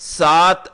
$7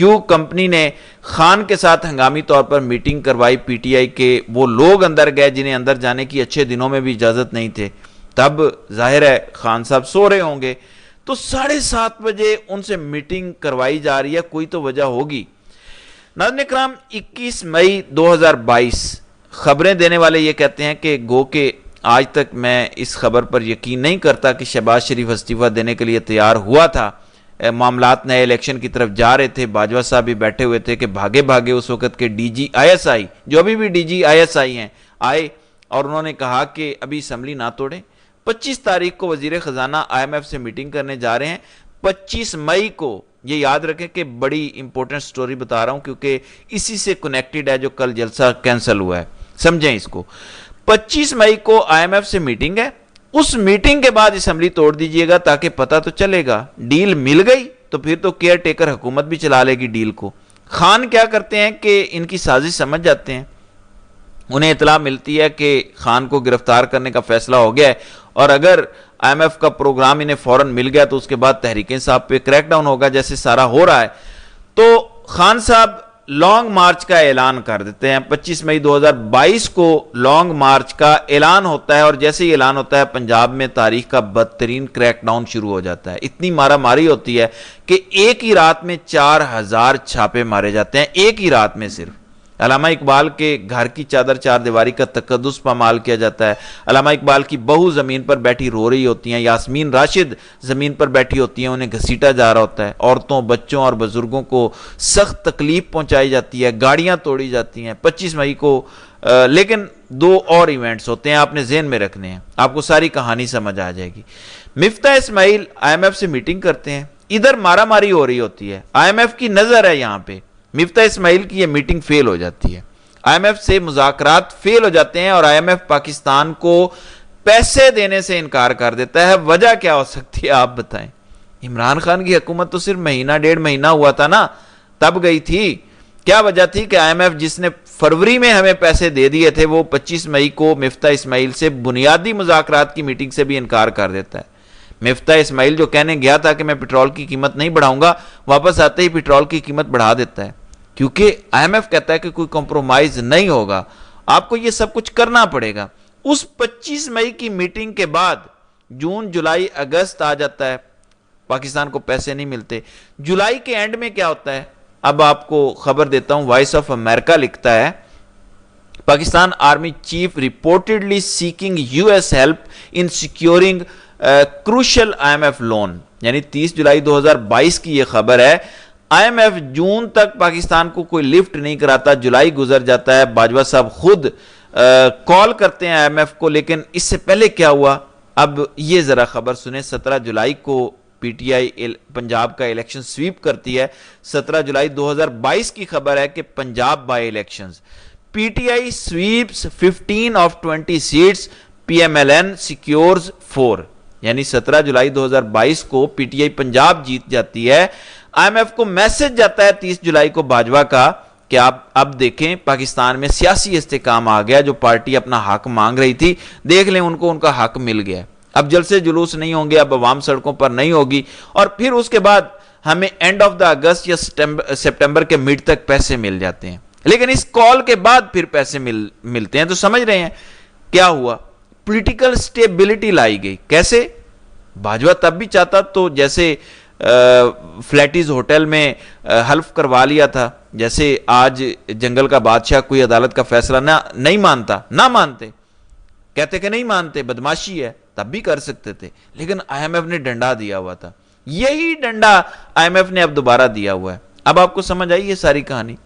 کیوں کمپنی نے خان کے ساتھ ہنگامی طور پر میٹنگ کروائی, پی ٹی آئی کے وہ لوگ اندر گئے جنہیں اندر جانے کی اچھے دنوں میں بھی اجازت نہیں تھے, تب ظاہر ہے خان صاحب سو رہے ہوں گے, تو 7:30 بجے ان سے میٹنگ کروائی جا رہی ہے, کوئی تو وجہ ہوگی. ناظرین کرام, 21 مئی 2022 خبریں دینے والے یہ کہتے ہیں کہ گو کہ آج تک میں اس خبر پر یقین نہیں کرتا کہ شہباز شریف استعفیٰ دینے کے لیے تیار ہوا تھا. معاملات نئے الیکشن کی طرف جا رہے تھے, باجوہ صاحب بھی بیٹھے ہوئے تھے کہ بھاگے بھاگے اس وقت کے D G I S I, جو ابھی بھی D G I S I ہیں, آئے اور انہوں نے کہا کہ ابھی اسمبلی نہ توڑیں. 25 تاریخ کو وزیر خزانہ آئی ایم ایف سے میٹنگ کرنے جا رہے ہیں. 25 مئی کو, یہ یاد رکھیں کہ بڑی امپورٹنٹ سٹوری بتا رہا ہوں کیونکہ اسی سے کنیکٹڈ ہے جو کل جلسہ کینسل ہوا ہے, سمجھیں اس کو. 25 مئی کو آئی ایم ایف سے میٹنگ ہے, اس میٹنگ کے بعد اسمبلی توڑ دیجئے گا تاکہ پتہ تو چلے گا. ڈیل مل گئی تو پھر تو کیئر ٹیکر حکومت بھی چلا لے گی ڈیل کو. خان کیا کرتے ہیں کہ ان کی سازش سمجھ جاتے ہیں, انہیں اطلاع ملتی ہے کہ خان کو گرفتار کرنے کا فیصلہ ہو گیا ہے, اور اگر آئی ایم ایف کا پروگرام انہیں فوراً مل گیا تو اس کے بعد تحریک انصاف پہ کریک ڈاؤن ہوگا جیسے سارا ہو رہا ہے. تو خان صاحب لانگ مارچ کا اعلان کر دیتے ہیں. 25 مئی 2022 کو لانگ مارچ کا اعلان ہوتا ہے, اور جیسے ہی اعلان ہوتا ہے پنجاب میں تاریخ کا بدترین کریک ڈاؤن شروع ہو جاتا ہے. اتنی مارا ماری ہوتی ہے کہ ایک ہی رات میں 4000 چھاپے مارے جاتے ہیں, ایک ہی رات میں صرف. علامہ اقبال کے گھر کی چادر چار دیواری کا تقدس پامال کیا جاتا ہے. علامہ اقبال کی بہو زمین پر بیٹھی رو رہی ہوتی ہیں, یاسمین راشد زمین پر بیٹھی ہوتی ہیں, انہیں گھسیٹا جا رہا ہوتا ہے. عورتوں, بچوں اور بزرگوں کو سخت تکلیف پہنچائی جاتی ہے, گاڑیاں توڑی جاتی ہیں 25 مئی کو. لیکن 2 اور ایونٹس ہوتے ہیں, آپ نے ذہن میں رکھنے ہیں, آپ کو ساری کہانی سمجھ آ جائے گی. مفتاح اسماعیل آئی ایم ایف سے میٹنگ کرتے ہیں, ادھر مارا ماری ہو رہی ہوتی ہے, آئی ایم ایف کی نظر ہے یہاں پہ. مفتاح اسماعیل کی یہ میٹنگ فیل ہو جاتی ہے, آئی ایم ایف سے مذاکرات فیل ہو جاتے ہیں, اور آئی ایم ایف پاکستان کو پیسے دینے سے انکار کر دیتا ہے. وجہ کیا ہو سکتی ہے آپ بتائیں؟ عمران خان کی حکومت تو صرف مہینہ 1.5 مہینہ ہوا تھا نا, تب گئی تھی. کیا وجہ تھی کہ آئی ایم ایف جس نے فروری میں ہمیں پیسے دے دیے تھے, وہ 25 مئی کو مفتاح اسماعیل سے بنیادی مذاکرات کی میٹنگ سے بھی انکار کر دیتا ہے. مفتاح اسماعیل جو کہنے گیا تھا کہ میں پیٹرول کی قیمت نہیں بڑھاؤں گا, واپس آتے ہی پیٹرول کی قیمت بڑھا دیتا ہے, کیونکہ آئی ایم ایف کہتا ہے کہ کوئی کمپرومائز نہیں ہوگا, آپ کو یہ سب کچھ کرنا پڑے گا. اس 25 مئی کی میٹنگ کے بعد جون, جولائی, اگست آ جاتا ہے, پاکستان کو پیسے نہیں ملتے. جولائی کے اینڈ میں کیا ہوتا ہے, اب آپ کو خبر دیتا ہوں. وائس آف امریکہ لکھتا ہے, Pakistan army chief reportedly seeking U S help in securing crucial I M F loan. یعنی 30 جولائی 2022 کی یہ خبر ہے. آئی ایم ایف جون تک پاکستان کو کوئی لفٹ نہیں کراتا, جولائی گزر جاتا ہے, باجوہ صاحب خود کال کرتے ہیں آئی ایم ایف کو. لیکن اس سے پہلے کیا ہوا, اب یہ ذرا خبر سنیں. 17 جولائی کو پی ٹی آئی پنجاب کا الیکشن سویپ کرتی ہے. 17 جولائی 2022 کی خبر ہے کہ Punjab by elections, P T I sweeps 15 of 20 seats, P M L N secures 4. یعنی 17 جولائی 2022 کو پی ٹی آئی پنجاب جیت جاتی ہے. آئی ایم ایف کو میسج جاتا ہے 30 جولائی کو باجوہ کا کہ آپ اب دیکھیں پاکستان میں سیاسی استحکام آ گیا, جو پارٹی اپنا حق مانگ رہی تھی دیکھ لیں ان کو ان کا حق مل گیا. اب جلسے جلوس نہیں ہوں گے, اب عوام سڑکوں پر نہیں ہوگی, اور پھر اس کے بعد ہمیں اینڈ آف دا اگست یا سپٹمبر کے مڈ تک پیسے مل جاتے ہیں. لیکن اس کال کے بعد پھر پیسے ملتے ہیں. تو سمجھ رہے ہیں کیا ہوا, پولیٹیکل سٹیبلٹی لائی گئی. کیسے؟ باجوہ تب بھی چاہتا تو جیسے فلیٹیز ہوٹل میں حلف کروا لیا تھا, جیسے آج جنگل کا بادشاہ کوئی عدالت کا فیصلہ نہیں مانتا, نہ مانتے, کہتے کہ نہیں مانتے, بدماشی ہے, تب بھی کر سکتے تھے. لیکن آئی ایم ایف نے ڈنڈا دیا ہوا تھا, یہی ڈنڈا آئی ایم ایف نے اب دوبارہ دیا ہوا ہے. اب آپ کو سمجھ آئی یہ ساری کہانی.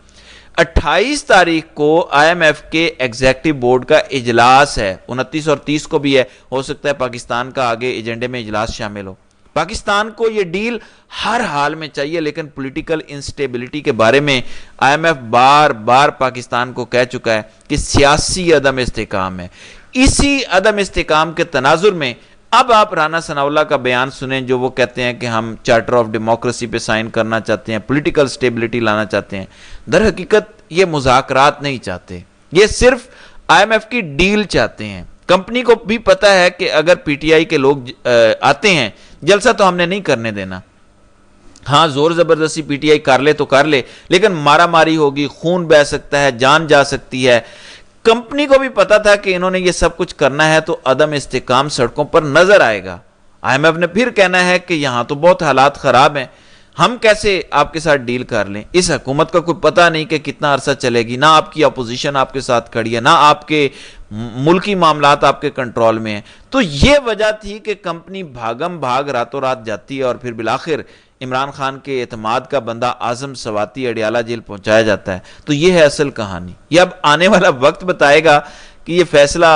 28 تاریخ کو آئی ایم ایف کے ایگزیکٹو بورڈ کا اجلاس ہے, 29 اور 30 کو بھی ہے, ہو سکتا ہے پاکستان کا آگے ایجنڈے میں اجلاس شامل ہو. پاکستان کو یہ ڈیل ہر حال میں چاہیے, لیکن پولیٹیکل انسٹیبلٹی کے بارے میں آئی ایم ایف بار بار پاکستان کو کہہ چکا ہے کہ سیاسی عدم استحکام ہے. اسی عدم استحکام کے تناظر میں اب آپ رانا ثناء اللہ کا بیان سنیں, جو وہ کہتے ہیں کہ ہم چارٹر آف ڈیموکریسی پہ سائن کرنا چاہتے ہیں, پولیٹیکل سٹیبلٹی لانا چاہتے ہیں. در حقیقت یہ مذاکرات نہیں چاہتے, یہ صرف آئی ایم ایف کی ڈیل چاہتے ہیں. کمپنی کو بھی پتا ہے کہ اگر پی ٹی آئی کے لوگ آتے ہیں, جلسہ تو ہم نے نہیں کرنے دینا, ہاں زور زبردستی پی ٹی آئی کر لے تو کر لے، لیکن مارا ماری ہوگی، خون بہہ سکتا ہے، جان جا سکتی ہے۔ کمپنی کو بھی پتا تھا کہ انہوں نے یہ سب کچھ کرنا ہے تو عدم استحکام سڑکوں پر نظر آئے گا۔ آئی ایم ایف نے پھر کہنا ہے کہ یہاں تو بہت حالات خراب ہیں، ہم کیسے آپ کے ساتھ ڈیل کر لیں۔ اس حکومت کا کوئی پتہ نہیں کہ کتنا عرصہ چلے گی، نہ آپ کی اپوزیشن آپ کے ساتھ کھڑی ہے، نہ آپ کے ملکی معاملات آپ کے کنٹرول میں ہیں۔ تو یہ وجہ تھی کہ کمپنی بھاگم بھاگ راتوں رات جاتی ہے اور پھر بالآخر عمران خان کے اعتماد کا بندہ اعظم سواتی اڈیالہ جیل پہنچایا جاتا ہے۔ تو یہ ہے اصل کہانی۔ یہ اب آنے والا وقت بتائے گا کہ یہ فیصلہ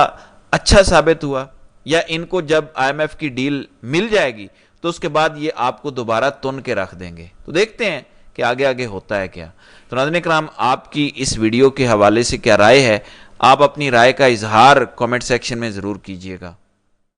اچھا ثابت ہوا، یا ان کو جب آئی ایم ایف کی ڈیل مل جائے گی تو اس کے بعد یہ آپ کو دوبارہ تن کے رکھ دیں گے۔ تو دیکھتے ہیں کہ آگے آگے ہوتا ہے کیا۔ تو ناظرین کرام، آپ کی اس ویڈیو کے حوالے سے کیا رائے ہے؟ آپ اپنی رائے کا اظہار کامنٹ سیکشن میں ضرور کیجیے گا۔